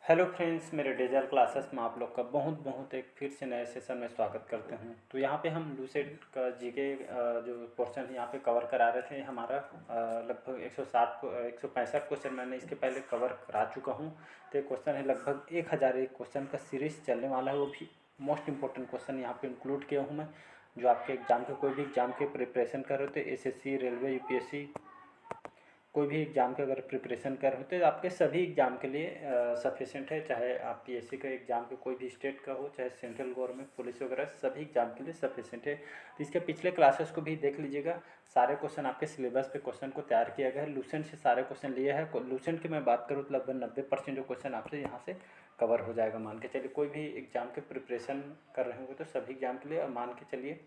Hello friends, मेरे डेजर classes में आप लोग का बहुत बहुत एक फिर से नए सेशन में स्वागत करते हैं। तो यहाँ पे हम लूसेंट का जीके जो पोर्शन है यहाँ पे कवर करा रहे थे। हमारा लगभग 160 को 165 क्वेश्चन मैंने इसके पहले कवर करा चुका हूँ। तो ये क्वेश्चन है लगभग 1001 क्वेश्चन का सीरीज़ चलने वाला है। वो भी मोस्ट इंपॉर्टेंट क्वेश्चन यहाँ पर इंक्लूड किया हूँ मैं, जो आपके एग्ज़ाम के कोई भी एग्ज़ाम के प्रिपरेशन कर रहे थे, SSC, रेलवे, UPSC, कोई भी एग्ज़ाम के अगर प्रिपरेशन कर रहे हो तो आपके सभी एग्ज़ाम के लिए सफिशेंट है। चाहे आप PSC का एग्ज़ाम के कोई भी स्टेट का हो, चाहे सेंट्रल गवर्नमेंट पुलिस वगैरह, सभी एग्ज़ाम के लिए सफिशेंट है। तो इसके पिछले क्लासेस को भी देख लीजिएगा। सारे क्वेश्चन आपके सिलेबस पे क्वेश्चन को तैयार किया गया है। लूसेंट से सारे क्वेश्चन लिए हैं। लूसेंट की मैं बात करूँ तो लगभग 90% जो क्वेश्चन आपसे यहाँ से कवर हो जाएगा। मान के चलिए कोई भी एग्ज़ाम के प्रिपरेशन कर रहे होंगे तो सभी एग्ज़ाम के लिए, और मान के चलिए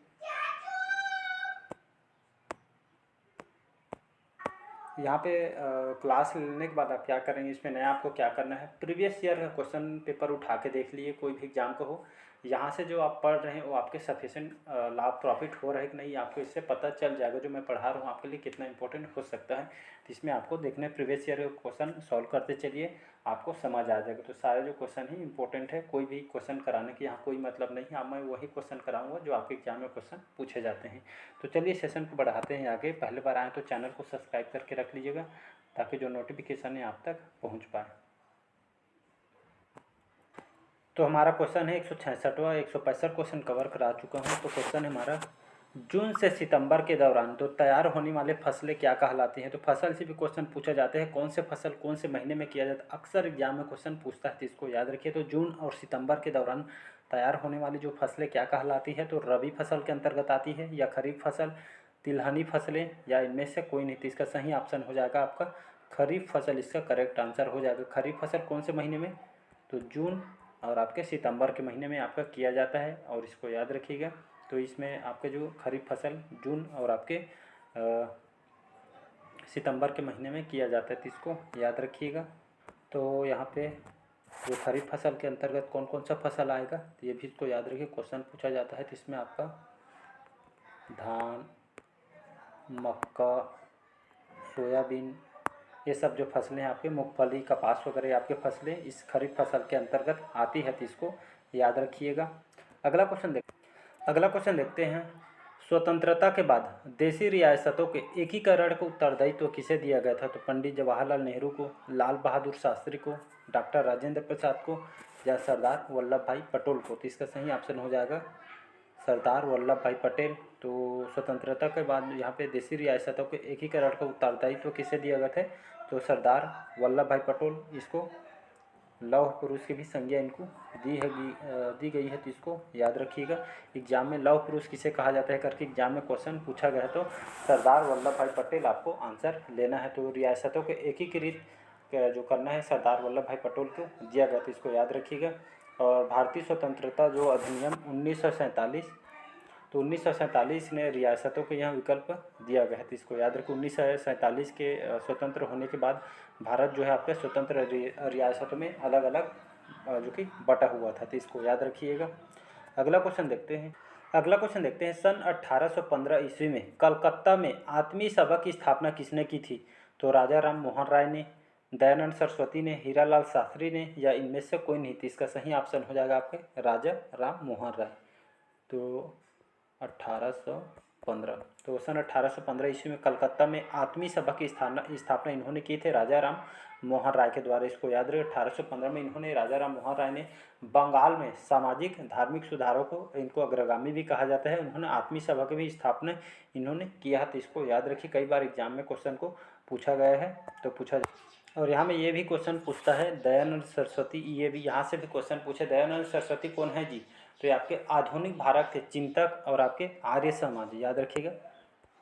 यहाँ पे क्लास लेने के बाद आप क्या करेंगे, इसमें नया आपको क्या करना है, प्रीवियस ईयर का क्वेश्चन पेपर उठा के देख लिए, कोई भी एग्जाम का हो। यहाँ से जो आप पढ़ रहे हैं वो आपके सफिशेंट लाभ प्रॉफिट हो रहा है कि नहीं, आपको इससे पता चल जाएगा जो मैं पढ़ा रहा हूँ आपके लिए कितना इंपॉर्टेंट हो सकता है। तो इसमें आपको देखना है, प्रीवियस ईयर का क्वेश्चन सॉल्व करते चलिए, आपको समझ आ जाएगा। तो सारे जो क्वेश्चन ही इंपॉर्टेंट है, कोई भी क्वेश्चन कराने की यहाँ कोई मतलब नहीं है। अब मैं वही क्वेश्चन कराऊंगा जो आपके एग्जाम में क्वेश्चन पूछे जाते हैं। तो चलिए सेशन को बढ़ाते हैं आगे। पहले बार आए तो चैनल को सब्सक्राइब करके रख लीजिएगा ताकि जो नोटिफिकेशन है आप तक पहुँच पाए। तो हमारा क्वेश्चन है 166वां, 165 क्वेश्चन कवर करा चुका हूँ। तो क्वेश्चन है हमारा, जून से सितंबर के दौरान तो तैयार होने वाले फसलें क्या कहलाती हैं। तो फसल से भी क्वेश्चन पूछा जाता है, कौन से फसल कौन से महीने में किया जाता है, अक्सर एग्जाम में क्वेश्चन पूछता है, तो इसको याद रखिए। तो जून और सितंबर के दौरान तैयार होने वाली जो फसलें क्या कहलाती है, तो रबी फसल के अंतर्गत आती है, या खरीफ फसल, तिलहनी फसलें, या इनमें से कोई नहीं। तो इसका सही ऑप्शन हो जाएगा आपका खरीफ फसल, इसका करेक्ट आंसर हो जाएगा। खरीफ फसल कौन से महीने में, तो जून और आपके सितंबर के महीने में आपका किया जाता है, और इसको याद रखिएगा। तो इसमें आपके जो खरीफ फसल जून और आपके सितंबर के महीने में किया जाता है, तो इसको याद रखिएगा। तो यहाँ पे जो खरीफ फसल के अंतर्गत कौन कौन सा फसल आएगा, तो ये भी इसको याद रखिए, क्वेश्चन पूछा जाता है। तो इसमें आपका धान, मक्का, सोयाबीन, ये सब जो फसलें हैं आपके, मूंगफली, कपास वगैरह आपके फसलें इस खरीफ फसल के अंतर्गत आती है, तो इसको याद रखिएगा। अगला क्वेश्चन देखते हैं। स्वतंत्रता के बाद देशी रियासतों के एकीकरण का उत्तरदायित्व किसे दिया गया था। तो पंडित जवाहरलाल नेहरू को, लाल बहादुर शास्त्री को, डॉक्टर राजेंद्र प्रसाद को, या सरदार वल्लभ भाई पटेल को। तो इसका सही ऑप्शन हो जाएगा सरदार वल्लभ भाई पटेल। तो स्वतंत्रता के बाद यहाँ पे देशी रियासतों के एकीकरण का उत्तरदायित्व किसे दिया गया था, तो सरदार वल्लभ भाई पटेल। इसको लौह पुरुष की भी संज्ञा इनको दी गई है, तो इसको याद रखिएगा। एग्जाम में लौह पुरुष किसे कहा जाता है करके एग्जाम में क्वेश्चन पूछा गया है, तो सरदार वल्लभ भाई पटेल आपको आंसर लेना है। तो रियासतों के एकीकृत जो करना है सरदार वल्लभ भाई पटेल को दिया गया, तो इसको याद रखिएगा। और भारतीय स्वतंत्रता जो अधिनियम 1947, तो 1947 ने रियासतों को यहाँ विकल्प दिया गया है, तो इसको याद रखो। 1947 के स्वतंत्र होने के बाद भारत जो है आपके स्वतंत्र रियासतों में अलग अलग जो कि बटा हुआ था, तो इसको याद रखिएगा। अगला क्वेश्चन देखते हैं। सन 1815 ईस्वी में कलकत्ता में आत्मीय सभा की स्थापना किसने की थी। तो राजा राम मोहन राय ने, दयानंद सरस्वती ने, हीरालाल शास्त्री ने, या इनमें से कोई नहीं। थी इसका सही ऑप्शन हो जाएगा आपके राजा राम मोहन राय। तो 1815, तो सन 1815 ईस्वी में कलकत्ता में आत्मीय सभा की स्थापना इन्होंने की थे राजा राम मोहन राय के द्वारा। इसको याद रखें, 1815 में इन्होंने, राजा राम मोहन राय ने, बंगाल में सामाजिक धार्मिक सुधारों को, इनको अग्रगामी भी कहा जाता है, उन्होंने आत्मीय सभा की भी स्थापना इन्होंने किया है, तो इसको याद रखिए। कई बार एग्जाम में क्वेश्चन को पूछा गया है, तो पूछा। और यहाँ में ये भी क्वेश्चन पूछता है दयानंद सरस्वती, ये भी यहाँ से भी क्वेश्चन पूछे, दयानंद सरस्वती कौन है जी। तो ये आपके आधुनिक भारत के चिंतक और आपके आर्य समाज, याद रखिएगा,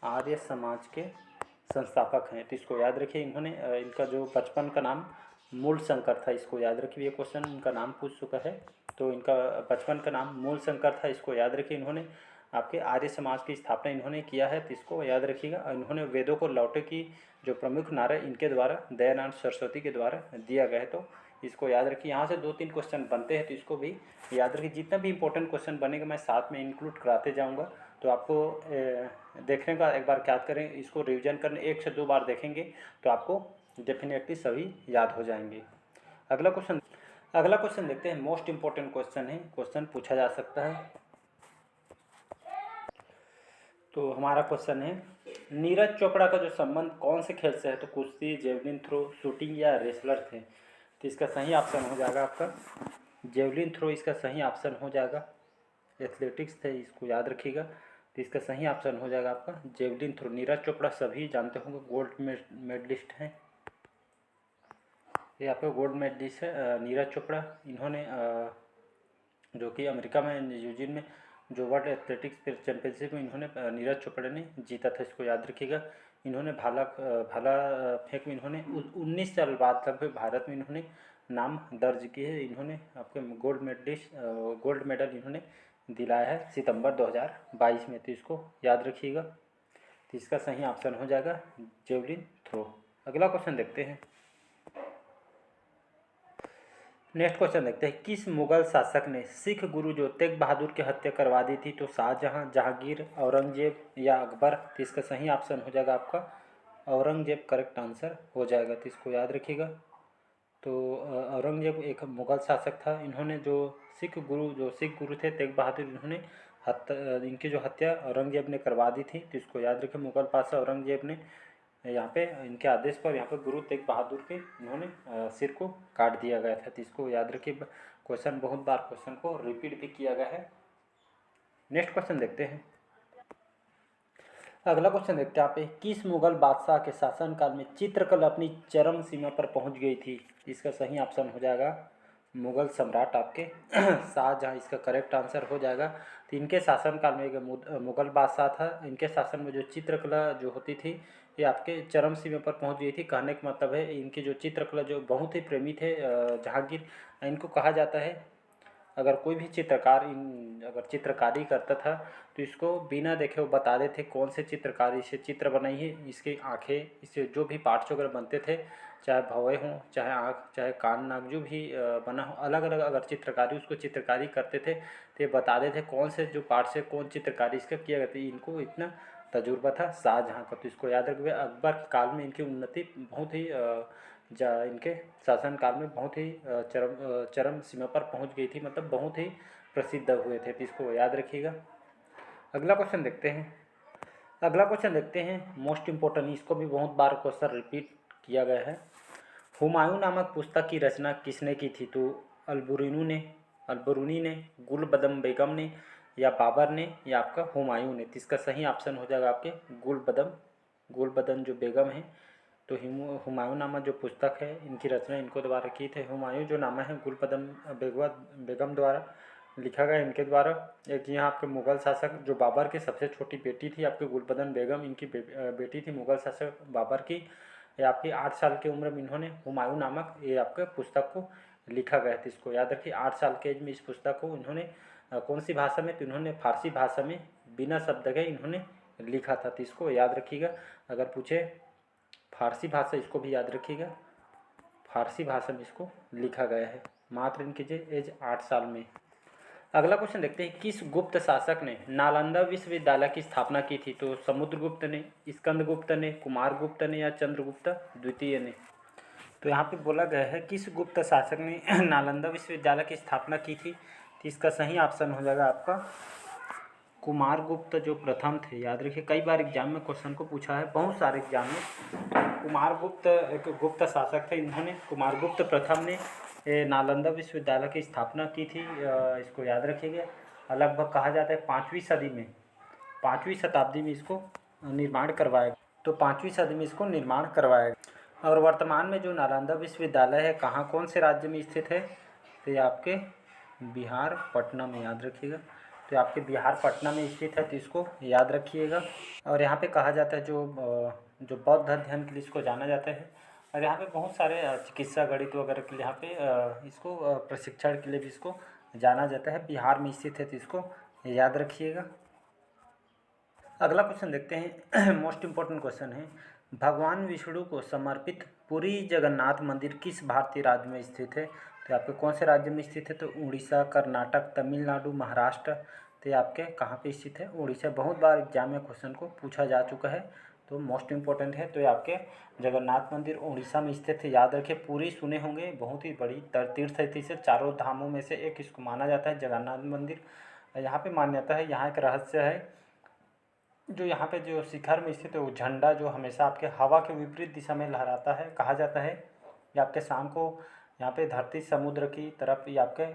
आर्य समाज के संस्थापक हैं, तो इसको याद रखिए। इन्होंने इनका जो बचपन का नाम मूल शंकर था, इसको याद रखिए। ये क्वेश्चन इनका नाम पूछ चुका है, तो इनका बचपन का नाम मूल शंकर था, इसको याद रखिए। इन्होंने आपके आर्य समाज की स्थापना इन्होंने किया है, तो इसको याद रखिएगा। इन्होंने वेदों को लौटे की जो प्रमुख नारा इनके द्वारा, दयानंद सरस्वती के द्वारा दिया गया है, तो इसको याद रखिए। यहाँ से 2-3 क्वेश्चन बनते हैं, तो इसको भी याद रखिए। जितना भी इंपॉर्टेंट क्वेश्चन बनेगा मैं साथ में इंक्लूड कराते जाऊँगा, तो आपको देखने का एक बार क्या करें, इसको रिवीजन करने 1 से 2 बार देखेंगे तो आपको डेफिनेटली सभी याद हो जाएंगे। अगला क्वेश्चन देखते हैं, मोस्ट इंपॉर्टेंट क्वेश्चन है, क्वेश्चन पूछा जा सकता है। तो हमारा क्वेश्चन है, नीरज चोपड़ा का जो संबंध कौन से खेल से है? तो कुश्ती, जेवलिन थ्रो, शूटिंग या रेसलर थे? तो इसका सही ऑप्शन हो जाएगा आपका जेवलिन थ्रो, इसका सही ऑप्शन हो जाएगा। एथलेटिक्स थे, इसको याद रखिएगा। तो इसका सही ऑप्शन हो जाएगा आपका जेवलिन थ्रो। नीरज चोपड़ा सभी जानते होंगे, गोल्ड मेडलिस्ट हैं, ये आपका गोल्ड मेडलिस्ट है नीरज चोपड़ा। इन्होंने जो कि अमेरिका में यूजिन में जो वर्ल्ड एथलेटिक्स चैम्पियनशिप में इन्होंने नीरज चोपड़ा ने जीता था, इसको याद रखिएगा। इन्होंने भाला फेंक में इन्होंने 19 साल बाद लगभग भारत में इन्होंने नाम दर्ज किए है। इन्होंने आपके गोल्ड मेडल इन्होंने दिलाया है सितंबर 2022 में, तो इसको याद रखिएगा। तो इसका सही ऑप्शन हो जाएगा जेवलिन थ्रो। अगला क्वेश्चन देखते हैं, नेक्स्ट क्वेश्चन देखते हैं, किस मुगल शासक ने सिख गुरु जो तेग बहादुर की हत्या करवा दी थी? तो शाहजहां, जहांगीर, औरंगजेब या अकबर? तो इसका सही ऑप्शन हो जाएगा आपका औरंगजेब, करेक्ट आंसर हो जाएगा। तो इसको याद रखिएगा। तो औरंगजेब एक मुगल शासक था। इन्होंने जो सिख गुरु थे तेग बहादुर, इनकी जो हत्या औरंगजेब ने करवा दी थी। तो इसको याद रखें, मुगल बादशाह औरंगजेब ने यहाँ पे इनके आदेश पर यहाँ पे गुरु तेग बहादुर के इन्होंने सिर को काट दिया गया था। तो इसको याद रखिए, क्वेश्चन बहुत बार क्वेश्चन को रिपीट भी किया गया है। नेक्स्ट क्वेश्चन देखते हैं, अगला क्वेश्चन देखते हैं आप, किस मुगल बादशाह के शासनकाल में चित्रकला अपनी चरम सीमा पर पहुंच गई थी? इसका सही ऑप्शन हो जाएगा मुगल सम्राट आपके शाहजहां, इसका करेक्ट आंसर हो जाएगा। तो इनके शासनकाल में एक मुगल बादशाह था, इनके शासन में जो चित्रकला जो होती थी ये आपके चरम सीमा पर पहुंच गई थी। कहने का मतलब है इनकी जो चित्रकला जो बहुत ही प्रेमी थे जहांगीर, इनको कहा जाता है अगर कोई भी चित्रकार अगर चित्रकारी करता था तो इसको बिना देखे वो बता देते कौन से चित्रकारी से चित्र बनाई है, इसकी आँखें, इससे जो भी पार्ट्स वगैरह बनते थे, चाहे भौएँ हों, चाहे आँख, चाहे कान नाक, जो भी बना हो, अलग अलग अगर चित्रकारी उसको चित्रकारी करते थे तो ये बता देते कौन से जो पार्ट से कौन चित्रकारी इसका किया गया था। इनको इतना तजुर्बा था शाहजहाँ का। तो इसको याद रखिए, अकबर के काल में इनकी उन्नति बहुत ही इनके शासनकाल में बहुत ही चरम सीमा पर पहुंच गई थी, मतलब बहुत ही प्रसिद्ध हुए थे। तो इसको याद रखिएगा। अगला क्वेश्चन देखते हैं, मोस्ट इम्पोर्टेंट, इसको भी बहुत बार क्वेश्चन रिपीट किया गया है। हुमायूं नामक पुस्तक की रचना किसने की थी? तो अलबरूनी ने, गुलबदम बेगम ने, या बाबर ने, या आपका हुमायूं ने? तो इसका सही ऑप्शन हो जाएगा आपके गुलबदम जो बेगम है। तो हुमायूं नामा जो पुस्तक है इनकी रचना इनको द्वारा की थी। हुमायूं जो नामा है गुलबदम बेगम द्वारा लिखा गया, इनके द्वारा। एक यहाँ आपके मुग़ल शासक जो बाबर की सबसे छोटी बेटी थी आपके गुलबदन बेगम, इनकी बेटी थी मुग़ल शासक बाबर की। ये आपकी 8 साल की उम्र में इन्होंने हुमायूं नामक ये आपके पुस्तक को लिखा गया था। इसको याद रखिए, 8 साल के एज में इस पुस्तक को इन्होंने कौन सी भाषा में? तो इन्होंने फारसी भाषा में बिना शब्द के इन्होंने लिखा था। तो इसको याद रखिएगा, अगर पूछे फारसी भाषा, इसको भी याद रखिएगा, फारसी भाषा में इसको लिखा गया है। मात्र इनकी एज 8 साल में। अगला क्वेश्चन देखते हैं, किस गुप्त शासक ने नालंदा विश्वविद्यालय की स्थापना की थी? तो समुद्रगुप्त ने, स्कंदगुप्त ने, कुमारगुप्त ने, या चंद्रगुप्त द्वितीय ने? तो यहाँ पे बोला गया है किस गुप्त शासक ने नालंदा विश्वविद्यालय की स्थापना की थी? तो इसका सही ऑप्शन हो जाएगा आपका कुमारगुप्त जो प्रथम थे। याद रखिए, कई बार एग्जाम में क्वेश्चन को पूछा है, बहुत सारे एग्जाम में। कुमारगुप्त एक गुप्त शासक थे, इन्होंने कुमारगुप्त प्रथम ने नालंदा विश्वविद्यालय की स्थापना की थी। इसको याद रखिएगा। लगभग कहा जाता है 5वीं सदी में, 5वीं शताब्दी में इसको निर्माण करवाया। तो 5वीं सदी में इसको निर्माण करवाया। और वर्तमान में जो नालंदा विश्वविद्यालय है कहाँ, कौन से राज्य में स्थित है? तो ये आपके बिहार पटना में, याद रखिएगा। तो आपके बिहार पटना में स्थित है, तो इसको याद रखिएगा। और यहाँ पे कहा जाता है जो बौद्ध अध्ययन के लिए इसको जाना जाता है। और यहाँ पे बहुत सारे चिकित्सा, गणित वगैरह के लिए यहाँ पे इसको प्रशिक्षण के लिए भी इसको जाना जाता है। बिहार में स्थित है, तो इसको याद रखिएगा। अगला क्वेश्चन देखते हैं, मोस्ट इम्पोर्टेंट क्वेश्चन है, भगवान विष्णु को समर्पित पुरी जगन्नाथ मंदिर किस भारतीय राज्य में स्थित है? तो आपके कौन से राज्य में स्थित है? तो उड़ीसा, कर्नाटक, तमिलनाडु, महाराष्ट्र। तो ये आपके कहाँ पे स्थित है? उड़ीसा। बहुत बार एग्जाम में क्वेश्चन को पूछा जा चुका है। तो मोस्ट इम्पोर्टेंट है। तो ये आपके जगन्नाथ मंदिर उड़ीसा में स्थित है, याद रखिए। पूरी सुने होंगे, बहुत ही बड़ी तीर्थ स्थल से चारों धामों में से एक इसको माना जाता है जगन्नाथ मंदिर। यहाँ पे मान्यता है, यहाँ एक रहस्य है, जो यहाँ पे जो शिखर में स्थित है वो झंडा जो हमेशा आपके हवा के विपरीत दिशा में लहराता है। कहा जाता है कि आपके शाम को यहाँ पे धरती समुद्र की तरफ ये आपके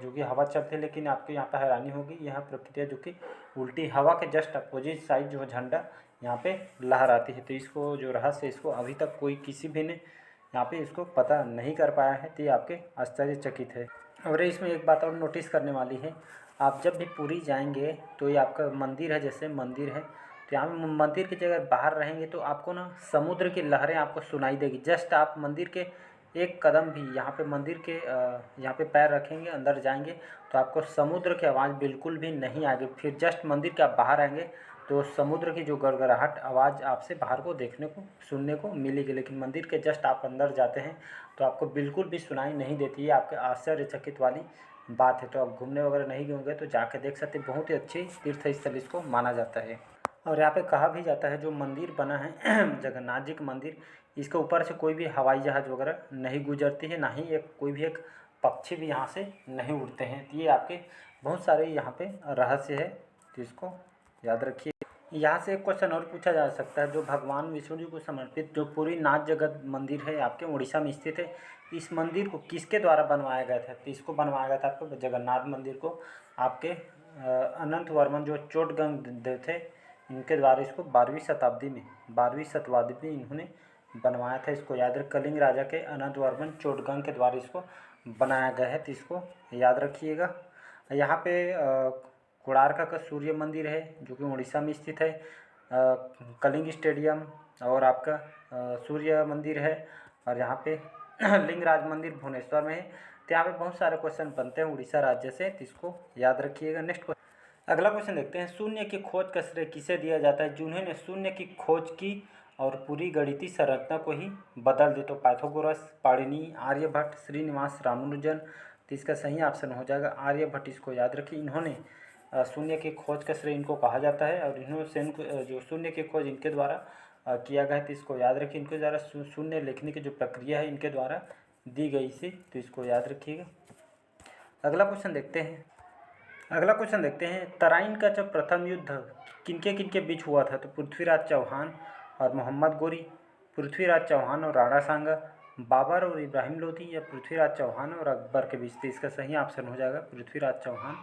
जो कि हवा चलती है, लेकिन आपको यहाँ पे हैरानी होगी, यह प्रक्रिया जो कि उल्टी हवा के जस्ट अपोजिट साइड जो झंडा यहाँ पे लहराती है। तो इसको जो रहस्य इसको अभी तक कोई किसी भी ने यहाँ पे इसको पता नहीं कर पाया है, तो ये आपके आश्चर्यचकित है। और इसमें एक बात और नोटिस करने वाली है, आप जब भी पुरी जाएंगे तो ये आपका मंदिर है, जैसे मंदिर है तो यहाँ पे मंदिर की जगह बाहर रहेंगे तो आपको ना समुद्र की लहरें आपको सुनाई देगी। जस्ट आप मंदिर के एक कदम भी यहाँ पे मंदिर के यहाँ पे पैर रखेंगे, अंदर जाएंगे तो आपको समुद्र की आवाज़ बिल्कुल भी नहीं आएगी। फिर जस्ट मंदिर के आप बाहर आएंगे तो समुद्र की जो गड़गड़ाहट आवाज़ आपसे बाहर को देखने को सुनने को मिलेगी, लेकिन मंदिर के जस्ट आप अंदर जाते हैं तो आपको बिल्कुल भी सुनाई नहीं देती है। आपके आश्चर्यचकित वाली बात है। तो आप घूमने वगैरह नहीं गए होंगे तो जाके देख सकते हैं, बहुत ही अच्छी तीर्थ स्थल इसको माना जाता है। और यहाँ पे कहा भी जाता है जो मंदिर बना है जगन्नाथ जी का मंदिर, इसके ऊपर से कोई भी हवाई जहाज़ वगैरह नहीं गुजरती है, ना ही कोई भी एक पक्षी भी यहाँ से नहीं उड़ते हैं। तो ये आपके बहुत सारे यहाँ पे रहस्य है, तो इसको याद रखिए। यहाँ से एक क्वेश्चन और पूछा जा सकता है, जो भगवान विष्णु जी को समर्पित जो पूरी नाथ जगत मंदिर है आपके उड़ीसा में स्थित है, इस मंदिर को किसके द्वारा बनवाया गया था? तो इसको बनवाया गया था आपको जगन्नाथ मंदिर को आपके अनंत वर्मन जो चोटगंग देव थे, इनके द्वारा इसको 12वीं शताब्दी में इन्होंने बनवाया था। इसको याद रख, कलिंग राजा के अनंत वर्मन चोटगंग के द्वारा इसको बनाया गया है, तो इसको याद रखिएगा। यहाँ पे कोणार्क का सूर्य मंदिर है जो कि उड़ीसा में स्थित है। कलिंग स्टेडियम और आपका सूर्य मंदिर है, और यहाँ पे लिंगराज मंदिर भुवनेश्वर में है। तो यहाँ पे बहुत सारे क्वेश्चन बनते हैं उड़ीसा राज्य से, तो इसको याद रखिएगा। नेक्स्ट अगला क्वेश्चन देखते हैं, शून्य की खोज का श्रेय किसे दिया जाता है? जिन्होंने शून्य की खोज की और पूरी गणितीय संरचना को ही बदल दे। तो पाइथागोरस, पाणिनि, आर्यभट्ट, श्रीनिवास रामानुजन। तो इसका सही ऑप्शन हो जाएगा आर्यभट्ट। इसको याद रखिए, इन्होंने शून्य की खोज का श्रेय इनको कहा जाता है, और इन्होंने जो शून्य की खोज इनके द्वारा किया गया है। तो इसको याद रखिए, इनके द्वारा शून्य लिखने की जो प्रक्रिया है इनके द्वारा दी गई थी, तो इसको याद रखिएगा। अगला क्वेश्चन देखते हैं, तराइन का जब प्रथम युद्ध किनके किनके बीच हुआ था? तो पृथ्वीराज चौहान और मोहम्मद गोरी, पृथ्वीराज चौहान और राणा सांगा, बाबर और इब्राहिम लोधी, या पृथ्वीराज चौहान और अकबर के बीच? तो इसका सही ऑप्शन हो जाएगा पृथ्वीराज चौहान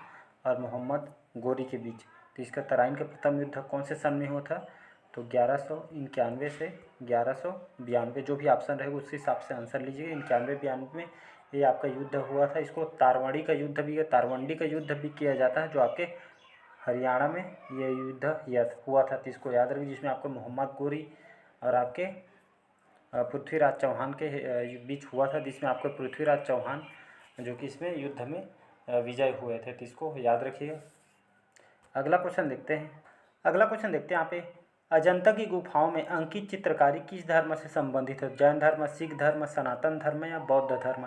और मोहम्मद गोरी के बीच। तो इसका तराइन का प्रथम युद्ध कौन से सन में हुआ था? तो 1191 से 1192, जो भी ऑप्शन रहेगा उस हिसाब से आंसर लीजिए। 91-92 में ये आपका युद्ध हुआ था। इसको तारवाड़ी का युद्ध भी, तारवंडी का युद्ध भी किया जाता है, जो आपके हरियाणा में ये युद्ध हुआ था। तो इसको याद रखिए, जिसमें आपको मोहम्मद गोरी और आपके पृथ्वीराज चौहान के बीच हुआ था, जिसमें आपको पृथ्वीराज चौहान जो कि इसमें युद्ध में विजय हुए थे। तो इसको याद रखिएगा। अगला क्वेश्चन देखते हैं यहाँ पे, अजंता की गुफाओं में अंकित चित्रकारी किस धर्म से संबंधित है? जैन धर्म, सिख धर्म, सनातन धर्म या बौद्ध धर्म?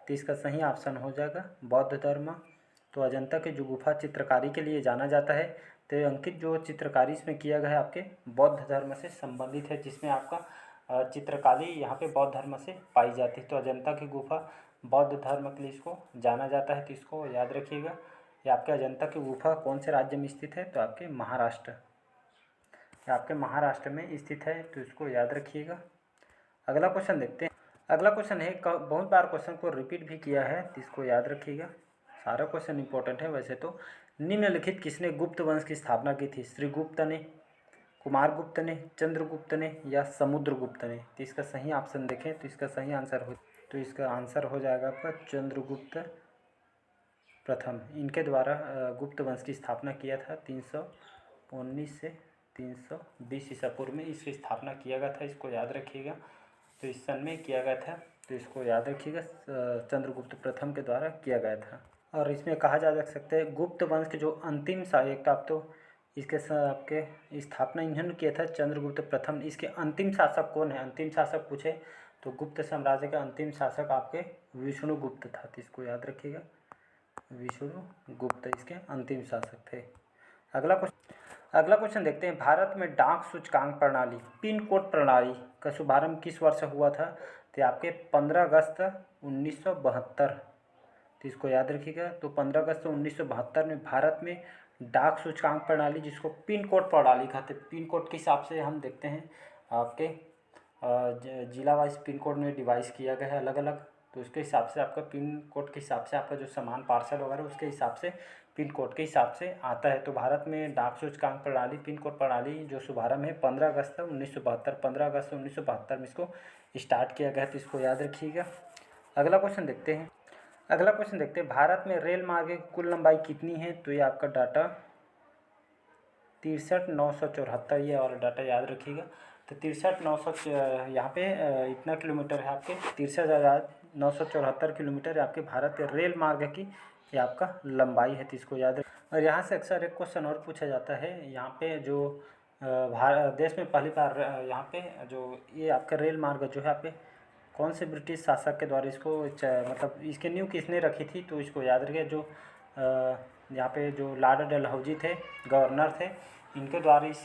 तो इसका सही ऑप्शन हो जाएगा बौद्ध धर्म। तो अजंता की जो गुफा चित्रकारी के लिए जाना जाता है, तो अंकित जो चित्रकारी इसमें किया गया है आपके बौद्ध धर्म से संबंधित है, जिसमें आपका चित्रकारी यहाँ पे बौद्ध धर्म से पाई जाती है। तो अजंता की गुफा बौद्ध धर्म के लिए इसको जाना जाता है, तो इसको याद रखिएगा। ये आपके अजंता की गुफा कौन से राज्य में स्थित है? तो आपके महाराष्ट्र में स्थित है, तो इसको याद रखिएगा। अगला क्वेश्चन देखते हैं। अगला क्वेश्चन है, बहुत बार क्वेश्चन को रिपीट भी किया है, तो इसको याद रखिएगा। सारा क्वेश्चन इंपॉर्टेंट है वैसे तो। निम्नलिखित किसने गुप्त वंश की स्थापना की थी? श्रीगुप्त ने, कुमारगुप्त ने, चंद्रगुप्त ने या समुद्रगुप्त ने? तो इसका सही ऑप्शन देखें तो इसका सही आंसर हो जाएगा आपका चंद्रगुप्त प्रथम। इनके द्वारा गुप्त वंश की स्थापना किया था 319 से 320 ईसा पूर्व में इसकी स्थापना किया गया था। इसको याद रखिएगा। तो इस सन में किया गया था, तो इसको याद रखिएगा, चंद्रगुप्त प्रथम के द्वारा किया गया था। और इसमें कहा जा सकता है गुप्त वंश के जो अंतिम शासक, आप तो इसके आपके स्थापना इन्होंने किया था चंद्रगुप्त प्रथम। इसके अंतिम शासक कौन है? अंतिम शासक पूछे तो गुप्त साम्राज्य का अंतिम शासक आपके विष्णुगुप्त था। तो इसको याद रखिएगा, विष्णुगुप्त इसके अंतिम शासक थे। अगला क्वेश्चन देखते हैं, भारत में डाक सूचकांक प्रणाली पिन कोड प्रणाली का शुभारंभ किस वर्ष हुआ था? तो आपके 15 अगस्त 1972। तो इसको याद रखिएगा। तो 15 अगस्त 1972 में भारत में डाक सूचकांक प्रणाली, जिसको पिन कोड प्रणाली कहते हैं, पिन कोड के हिसाब से हम देखते हैं आपके जिला वाइज पिन कोड में डिवाइस किया गया है अलग अलग। तो उसके हिसाब से आपका पिन कोड के हिसाब से आपका जो सामान पार्सल वगैरह उसके हिसाब से पिन कोड के हिसाब से आता है। तो भारत में डाक सूचकांक प्रणाली पिन कोड प्रणाली जो शुभारंभ है 15 अगस्त 1972, 15 अगस्त 1972 में इसको स्टार्ट किया गया। तो इसको याद रखिएगा। अगला क्वेश्चन देखते हैं। अगला क्वेश्चन देखते हैं, भारत में रेल मार्ग की कुल लंबाई कितनी है? तो ये आपका डाटा 63,974, ये वाला डाटा याद रखिएगा। तो 63,900 यहाँ पे इतना किलोमीटर है आपके 63,974 किलोमीटर आपके भारत के रेल मार्ग की ये आपका लंबाई है। तो इसको याद रख। और यहाँ से अक्सर एक क्वेश्चन और पूछा जाता है, यहाँ पे जो भारत देश में पहली बार यहाँ पे जो ये आपका रेल मार्ग जो है आपके कौन से ब्रिटिश शासक के द्वारा इसको मतलब इसके नींव किसने रखी थी? तो इसको याद रखिए। जो यहाँ पे जो लॉर्ड डलहौजी थे, गवर्नर थे, इनके द्वारा इस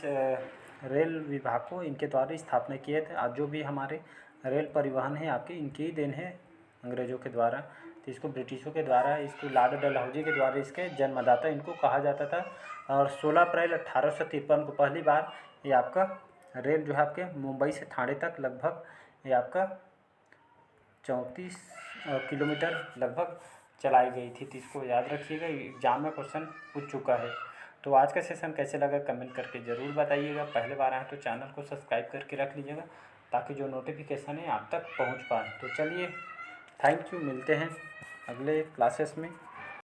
रेल विभाग को इनके द्वारा स्थापना किए थे। आज जो भी हमारे रेल परिवहन है आपके इनकी ही देन है, अंग्रेज़ों के द्वारा। तो इसको ब्रिटिशों के द्वारा, इसको लॉर्ड डलहौजी के द्वारा इसके जन्मदाता इनको कहा जाता था। और 16 अप्रैल 1853 को पहली बार ये आपका रेल जो है आपके मुंबई से ठाणे तक लगभग ये आपका 34 किलोमीटर लगभग चलाई गई थी। तो इसको याद रखिएगा, एग्जाम में क्वेश्चन पूछ चुका है। तो आज का सेशन कैसे लगा कमेंट करके ज़रूर बताइएगा। पहले बार आए तो चैनल को सब्सक्राइब करके रख लीजिएगा ताकि जो नोटिफिकेशन है आप तक पहुंच पाए। तो चलिए, थैंक यू, मिलते हैं अगले क्लासेस में।